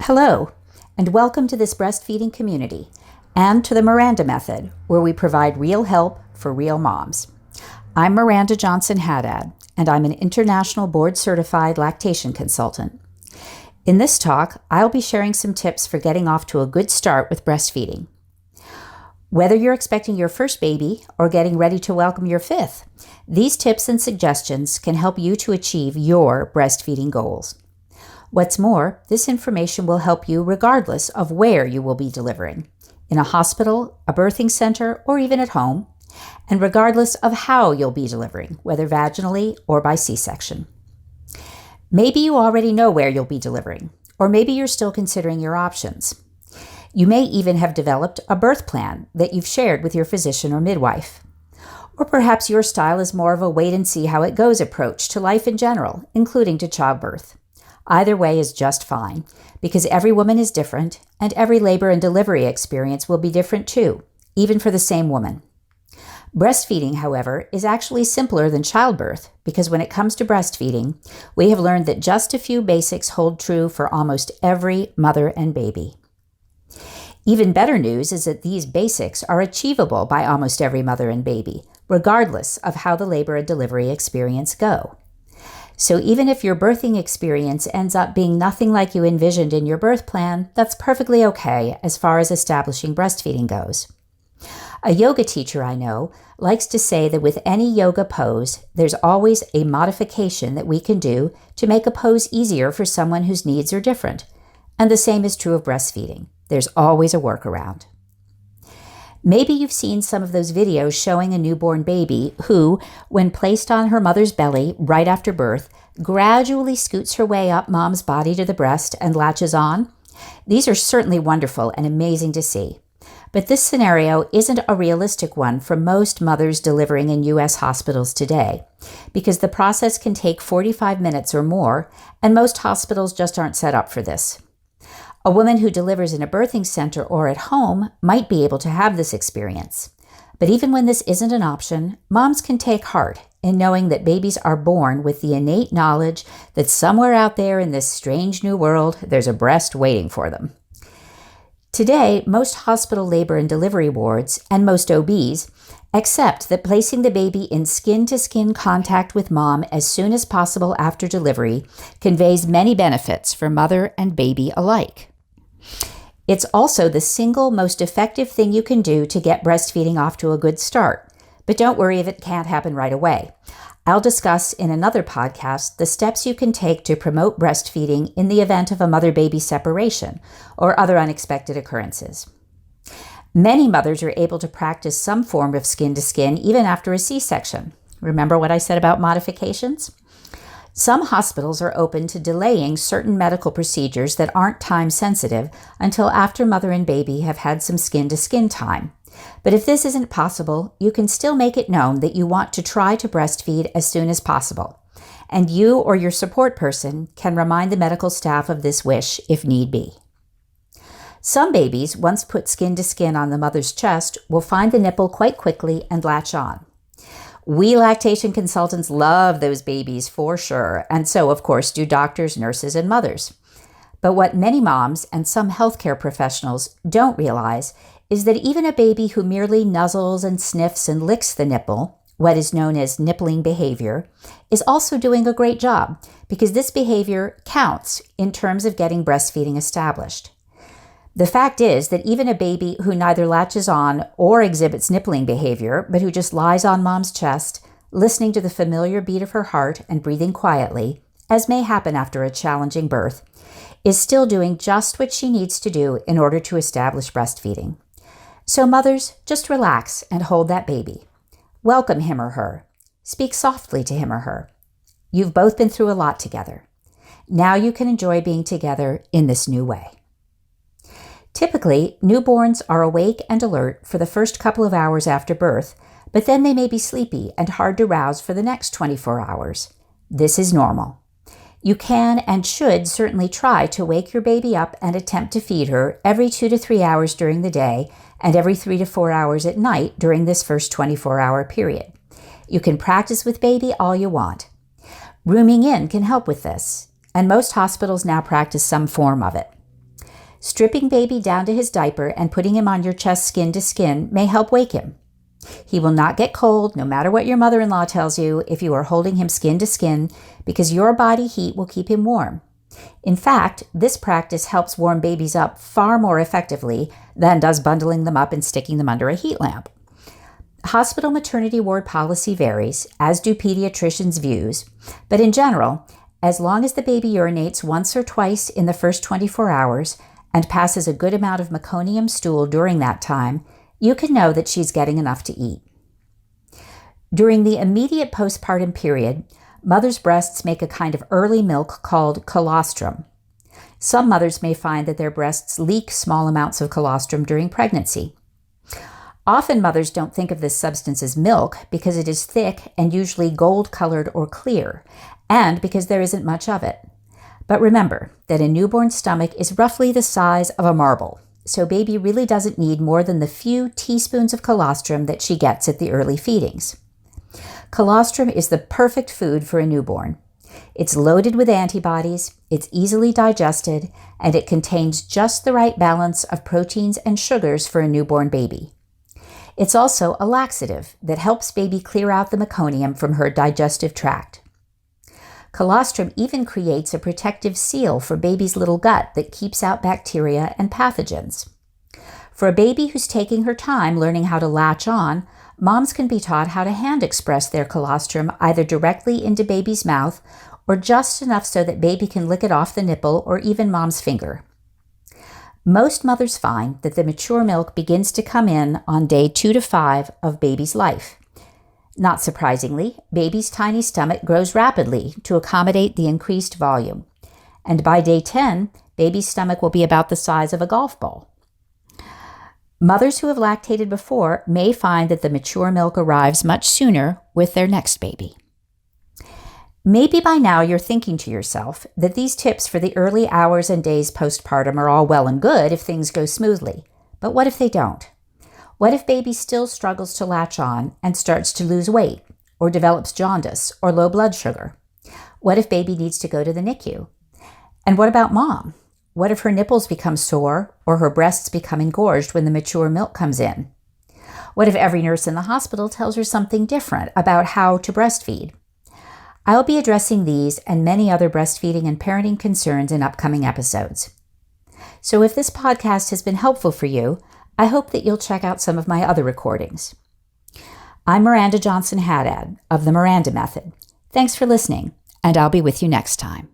Hello, and welcome to this breastfeeding community and to the Miranda Method, where we provide real help for real moms. I'm Miranda Johnson-Haddad, and I'm an international board-certified lactation consultant. In this talk, I'll be sharing some tips for getting off to a good start with breastfeeding. Whether you're expecting your first baby or getting ready to welcome your fifth, these tips and suggestions can help you to achieve your breastfeeding goals. What's more, this information will help you regardless of where you will be delivering, in a hospital, a birthing center, or even at home, and regardless of how you'll be delivering, whether vaginally or by C-section. Maybe you already know where you'll be delivering, or maybe you're still considering your options. You may even have developed a birth plan that you've shared with your physician or midwife. Or perhaps your style is more of a wait-and-see-how-it-goes approach to life in general, including to childbirth. Either way is just fine, because every woman is different, and every labor and delivery experience will be different too, even for the same woman. Breastfeeding, however, is actually simpler than childbirth, because when it comes to breastfeeding, we have learned that just a few basics hold true for almost every mother and baby. Even better news is that these basics are achievable by almost every mother and baby, regardless of how the labor and delivery experience go. So even if your birthing experience ends up being nothing like you envisioned in your birth plan, that's perfectly okay as far as establishing breastfeeding goes. A yoga teacher I know likes to say that with any yoga pose, there's always a modification that we can do to make a pose easier for someone whose needs are different. And the same is true of breastfeeding. There's always a workaround. Maybe you've seen some of those videos showing a newborn baby who, when placed on her mother's belly right after birth, gradually scoots her way up mom's body to the breast and latches on. These are certainly wonderful and amazing to see. But this scenario isn't a realistic one for most mothers delivering in U.S. hospitals today, because the process can take 45 minutes or more, and most hospitals just aren't set up for this. A woman who delivers in a birthing center or at home might be able to have this experience. But even when this isn't an option, moms can take heart in knowing that babies are born with the innate knowledge that somewhere out there in this strange new world, there's a breast waiting for them. Today, most hospital labor and delivery wards and most OBs accept that placing the baby in skin-to-skin contact with mom as soon as possible after delivery conveys many benefits for mother and baby alike. It's also the single most effective thing you can do to get breastfeeding off to a good start. But don't worry if it can't happen right away. I'll discuss in another podcast the steps you can take to promote breastfeeding in the event of a mother-baby separation or other unexpected occurrences. Many mothers are able to practice some form of skin-to-skin even after a C-section. Remember what I said about modifications? Some hospitals are open to delaying certain medical procedures that aren't time-sensitive until after mother and baby have had some skin-to-skin time. But if this isn't possible, you can still make it known that you want to try to breastfeed as soon as possible. And you or your support person can remind the medical staff of this wish if need be. Some babies, once put skin-to-skin on the mother's chest, will find the nipple quite quickly and latch on. We lactation consultants love those babies for sure, and so, of course, do doctors, nurses, and mothers. But what many moms and some healthcare professionals don't realize is that even a baby who merely nuzzles and sniffs and licks the nipple, what is known as nippling behavior, is also doing a great job because this behavior counts in terms of getting breastfeeding established. The fact is that even a baby who neither latches on or exhibits nippling behavior, but who just lies on mom's chest, listening to the familiar beat of her heart and breathing quietly, as may happen after a challenging birth, is still doing just what she needs to do in order to establish breastfeeding. So mothers, just relax and hold that baby. Welcome him or her. Speak softly to him or her. You've both been through a lot together. Now you can enjoy being together in this new way. Typically, newborns are awake and alert for the first couple of hours after birth, but then they may be sleepy and hard to rouse for the next 24 hours. This is normal. You can and should certainly try to wake your baby up and attempt to feed her every 2 to 3 hours during the day and every 3 to 4 hours at night during this first 24-hour period. You can practice with baby all you want. Rooming in can help with this, and most hospitals now practice some form of it. Stripping baby down to his diaper and putting him on your chest skin to skin may help wake him. He will not get cold, no matter what your mother-in-law tells you, if you are holding him skin to skin, because your body heat will keep him warm. In fact, this practice helps warm babies up far more effectively than does bundling them up and sticking them under a heat lamp. Hospital maternity ward policy varies, as do pediatricians' views, but in general, as long as the baby urinates once or twice in the first 24 hours and passes a good amount of meconium stool during that time, you can know that she's getting enough to eat. During the immediate postpartum period, mothers' breasts make a kind of early milk called colostrum. Some mothers may find that their breasts leak small amounts of colostrum during pregnancy. Often mothers don't think of this substance as milk because it is thick and usually gold-colored or clear, and because there isn't much of it. But remember that a newborn stomach is roughly the size of a marble, so baby really doesn't need more than the few teaspoons of colostrum that she gets at the early feedings. Colostrum is the perfect food for a newborn. It's loaded with antibodies, it's easily digested, and it contains just the right balance of proteins and sugars for a newborn baby. It's also a laxative that helps baby clear out the meconium from her digestive tract. Colostrum even creates a protective seal for baby's little gut that keeps out bacteria and pathogens. For a baby who's taking her time learning how to latch on, moms can be taught how to hand express their colostrum either directly into baby's mouth or just enough so that baby can lick it off the nipple or even mom's finger. Most mothers find that the mature milk begins to come in on day 2 to 5 of baby's life. Not surprisingly, baby's tiny stomach grows rapidly to accommodate the increased volume, and by day 10, baby's stomach will be about the size of a golf ball. Mothers who have lactated before may find that the mature milk arrives much sooner with their next baby. Maybe by now you're thinking to yourself that these tips for the early hours and days postpartum are all well and good if things go smoothly, but what if they don't? What if baby still struggles to latch on and starts to lose weight, or develops jaundice or low blood sugar? What if baby needs to go to the NICU? And what about mom? What if her nipples become sore or her breasts become engorged when the mature milk comes in? What if every nurse in the hospital tells her something different about how to breastfeed? I'll be addressing these and many other breastfeeding and parenting concerns in upcoming episodes. So if this podcast has been helpful for you, I hope that you'll check out some of my other recordings. I'm Miranda Johnson-Haddad of the Miranda Method. Thanks for listening, and I'll be with you next time.